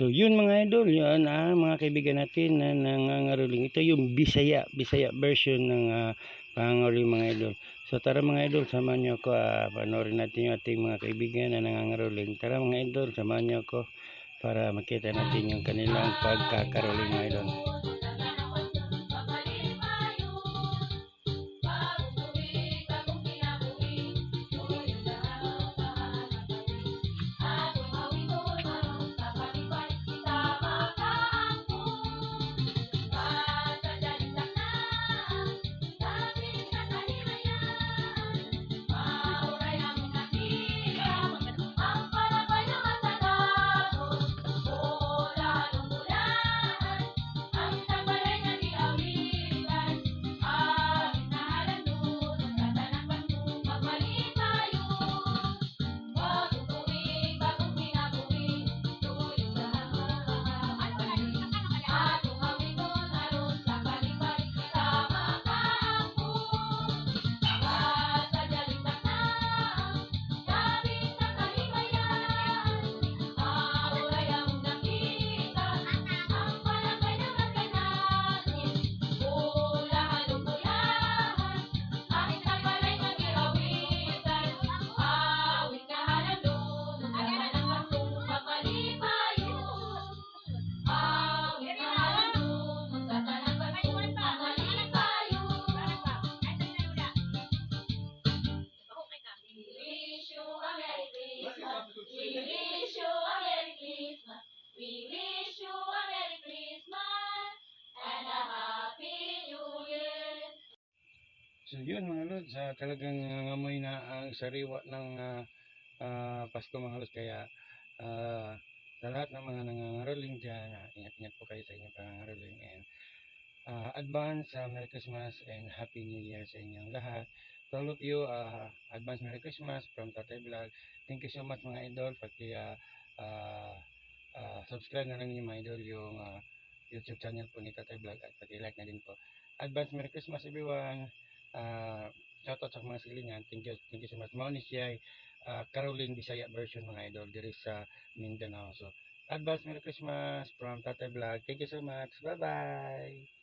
So yun mga idol, yun mga kaibigan natin na nangangaroling. Ito yung Bisaya version ng pangangaroling mga idol. So tara mga idol, samahan nyo ako, panoorin natin yung ating mga kaibigan na nangangaroling. Tara mga idol, samahan nyo ako para makita natin yung kanilang pagkakaroling mga idol. So yun mga lods, talagang ngamoy na ang sariwa ng Pasko mga lods. Kaya sa lahat ng mga nangangaroling dyan, ingat-ingat po kayo sa inyong pangangaroling. And advance Merry Christmas and Happy New Year sa inyong lahat. To all of you, advance Merry Christmas from Tatay Vlog. Thank you so much mga idol. Pati subscribe na lang yung mga idol yung YouTube channel po ni Tatay Vlog at pati like na din po. Advance Merry Christmas everyone. Shoutout sa mga silingan. Thank you so much. Mauni siya Caroling Bisaya version mga idol diri sa Mindanao. So advance Merry Christmas from Tatay Vlog. Thank you so much. Bye bye.